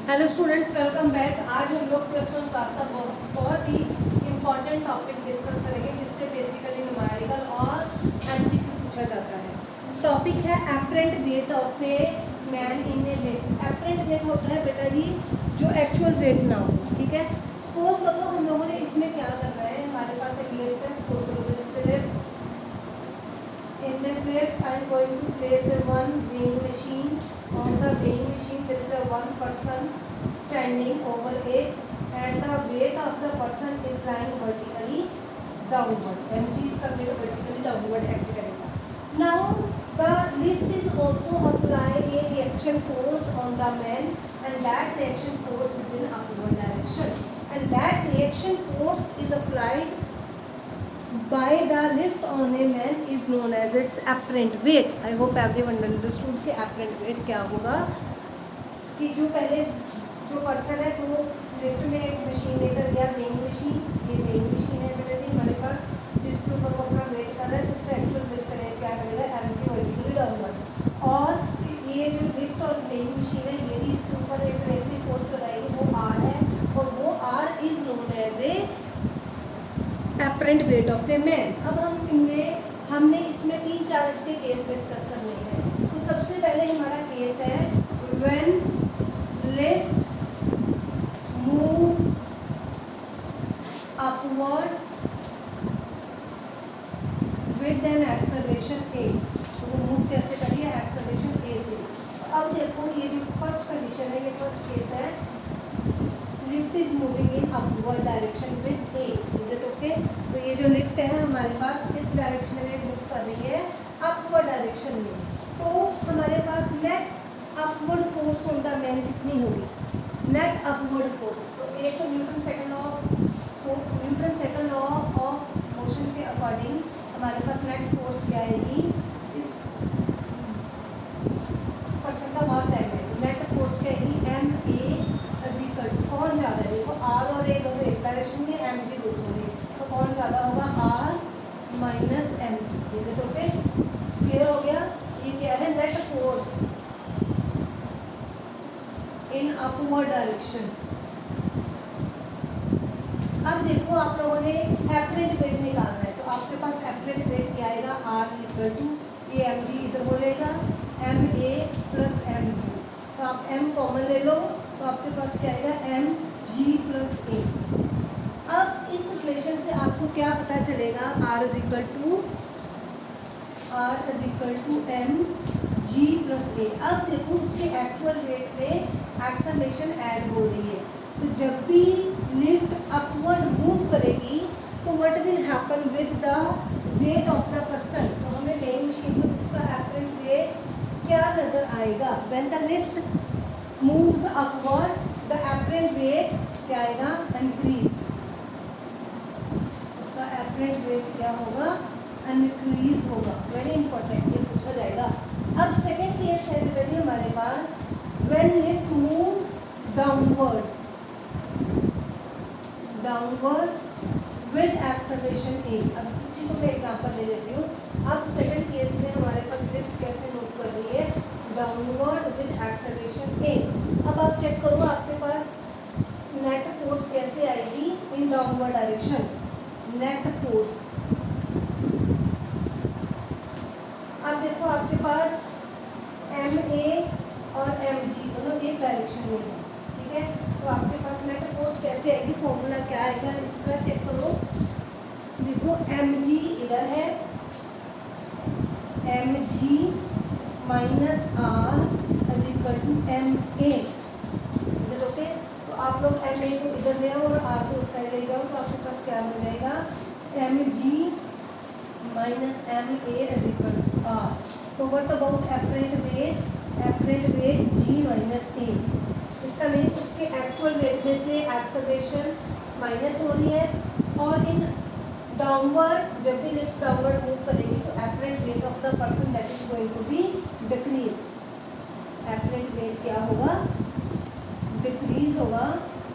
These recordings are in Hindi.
Hello students, welcome back. आज हम लोग प्लस वन क्लास का बहुत ही इम्पॉर्टेंट टॉपिक डिस्कस करेंगे, जिससे बेसिकली न्यूमेरिकल और एमसीक्यू पूछा जाता है। टॉपिक है apparent weight of a man in A lift. Apparent wait होता है बेटा जी जो एक्चुअल वेट ना हो, ठीक है। सपोज कर लो हम लोगों ने इसमें क्या करना है, हमारे पास एक लिफ्ट है। सपोज करो this lift, in this lift I am going to place a one weighing machine. On the weighing machine there is a one person standing over it, and the weight of the person is lying vertically downward. mg इसका weight vertically downward act करेगा. Now the lift is also apply a reaction force on the man, and that reaction force is in upward direction, and that reaction force is applied by the lift on a man is known as its apparent weight. I hope everyone understood कि apparent weight क्या होगा। कि जो पहले जो पर्सन है वो लिफ्ट में एक मशीन लेकर गया, वेइंग मशीन। ये वेइंग मशीन है बेटा जी हमारे पास, जिसके ऊपर वो अपना वेट कर रहा है, तो उसका एक्चुअल वेट करेगा क्या करेगा, mg वर्टिकली डाउनवर्ड। और ये जो लिफ्ट और वेइंग मशीन है ये भी इसके ऊपर एक डायरेक्टली फोर्स लगाएगी, वो r है, और वो r is known as a apparent weight of a man. अब हमने इसमें 3-4 इसके केस डिस्कस करने हैं। तो सबसे पहले हमारा केस है when lift moves upward with an acceleration A. तो वो मूव कैसे करिए, एक्सेलरेशन ए से। तो अब देखो ये जो फर्स्ट कंडीशन है, ये फर्स्ट केस है, lift is moving in upward direction with A. Is it okay? तो ये जो लिफ्ट है हमारे पास इस डायरेक्शन में मूव कर रही है, अपवर्ड डायरेक्शन में। तो हमारे पास net upward force on the man कितनी होगी, नेट अपवर्ड फोर्स। तो एक Newton second law of motion के अकॉर्डिंग हमारे पास नेट फोर्स क्या आएगी, इस पर्सन का मास है, नेट फोर्स क्या आएगी, एम ए कौन ज़्यादा है, देखो आर और ए दोनों एक डायरेक्शन में, एम जी दूसरों में, तो कौन ज़्यादा होगा, R minus M G. Is it okay? Clear हो गया? ये क्या है, net force in upward direction. अब देखो आप लोगों ने एपरेंट वेट निकालना है, तो आपके पास एपरेंट वेट क्या आएगा, आर इक्वल टू ये एम जी इधर बोलेगा, M A plus M G. तो आप एम कॉमन ले लो, तो आपके पास क्या आएगा, एम जी प्लस ए। अब इस रिलेशन से आपको क्या पता चलेगा, R is equal to M G plus A. अब देखो उसके एक्चुअल वेट में एक्सेलरेशन ऐड हो रही है, तो जब भी लिफ्ट अपवर्ड मूव करेगी तो what will happen with the wait of the person. तो हमें वेइंग मशीन में उसका एपरेंट वेट क्या नज़र आएगा, when the lift moves upward the apparent weight क्या आएगा, इंक्रीज। उसका एपरेंट वेट क्या होगा, इंक्रीज होगा। वेरी इंपॉर्टेंट, ये पूछा जाएगा। अब सेकंड केस है बेटा जी हमारे पास, when lift move downward with acceleration A. अब इसी को मैं एग्जांपल दे देती हूँ। अब सेकंड केस में हमारे पास लिफ्ट कैसे मूव कर रही है, डाउनवर्ड विद एक्सेलरेशन ए। अब आप चेक करो आपके पास नेट फोर्स कैसे आएगी इन डाउनवर्ड डायरेक्शन, नेट फोर्स। अब देखो आपके पास एम ए और एम जी दोनों एक डायरेक्शन में है, ठीक है। तो आपके पास नेट फोर्स कैसे आएगी, फॉर्मूला क्या आएगा इसका, चेक करो। देखो एम जी इधर है, M G minus R is equal to M A. Is it okay? तो आप लोग एम ए को इधर ले आओ और आर को उस साइड ले जाओ, तो आपके पास क्या बन जाएगा, M G minus M A is equal to R. तो what about apparent weight G minus A. इसका मीनिंग उसके एक्चुअल वेट में से एक्सेलरेशन माइनस हो रही है, और इन डाउनवर्ड जब भी लिफ्ट डाउनवर्ड मूव करेगी तो apparent weight of the person that is going to be decrease. Apparent weight क्या होगा, डिक्रीज होगा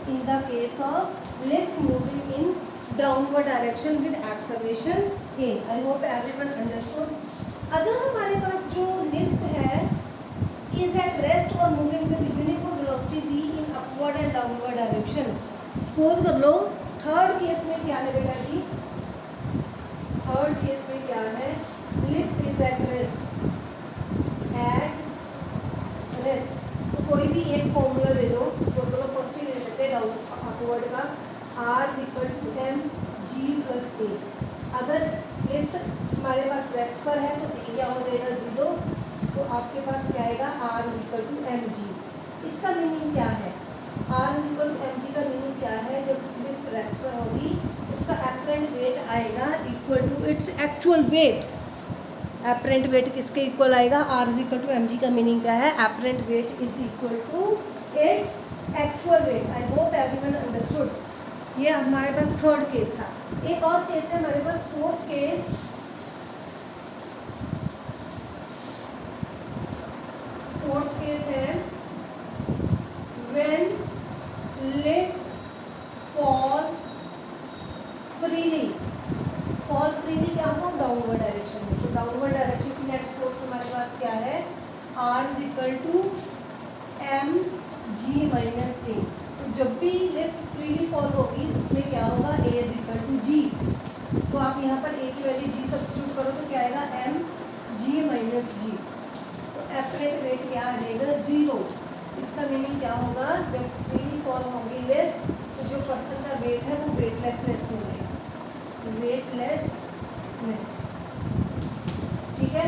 in the case of lift moving in downward direction with acceleration A. I hope everyone understood. अगर हमारे पास जो लिफ्ट है is at rest or moving with uniform velocity v in suppose कर लो थर्ड केस में क्या है बेटा जी, थर्ड केस में क्या है, lift is at rest, at rest. तो कोई भी एक फॉर्मूला ले लो, फॉर्मूला फर्स्ट ही ले लेते हैं अपवर्ड का, R = mg+a। अगर लिफ्ट हमारे पास रेस्ट पर है तो a क्या हो जाएगा 0, तो आपके पास क्या आएगा R = mg। इसका मीनिंग क्या है, R = mg का मीनिंग क्या है, जब लिफ्ट रेस्ट पर होगी उसका एपरेंट वेट आएगा equal to its actual weight. Apparent weight किसके इक्वल आएगा, R = mg का मीनिंग क्या है, apparent weight is equal to its actual weight. I hope everyone understood. ये हमारे पास थर्ड केस था। एक और केस है हमारे पास फोर्थ केस। फोर्थ केस है when lift fall freely. Fall freely क्या होगा, डाउनवर्ड डायरेक्शन में। तो डाउनवर्ड डायरेक्शन की नेट फोर्स हमारे पास क्या है, R = mg-a। तो जब भी लिफ्ट फ्रीली फॉल होगी उसमें क्या होगा, A = g। तो आप यहाँ पर A की वैल्यू g सब्स्टिट्यूट करो तो क्या आएगा mg-g। तो एपरेंट वेट क्या आ जाएगा 0। इसका मीनिंग क्या होगा, जब फ्रीली फॉल होगी लिफ्ट तो जो पर्सन का वेट है वो वेटलेसनेस में रहेगा, वेटलेसनेस। ठीक है,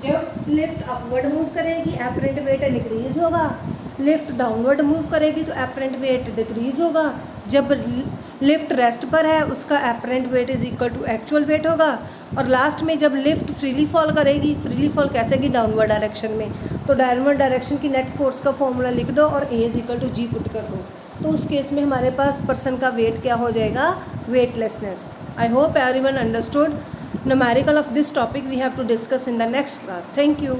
जब लिफ्ट अपवर्ड मूव करेगी एपरेंट वेट इंक्रीज होगा, लिफ्ट डाउनवर्ड मूव करेगी तो एपरेंट वेट डिक्रीज होगा। जब लिफ्ट रेस्ट पर है उसका apparent weight is equal to actual weight होगा। और लास्ट में जब लिफ्ट फ्रीली फॉल करेगी, फ्रीली फॉल कैसे की, डाउनवर्ड डायरेक्शन में, तो डाउनवर्ड डायरेक्शन की नेट फोर्स का फॉर्मूला लिख दो और A = g पुट कर दो। तो उस केस में हमारे पास पर्सन का वेट क्या हो जाएगा, weightlessness. I hope everyone understood. Numerical of this topic we have to discuss in the next class. Thank you.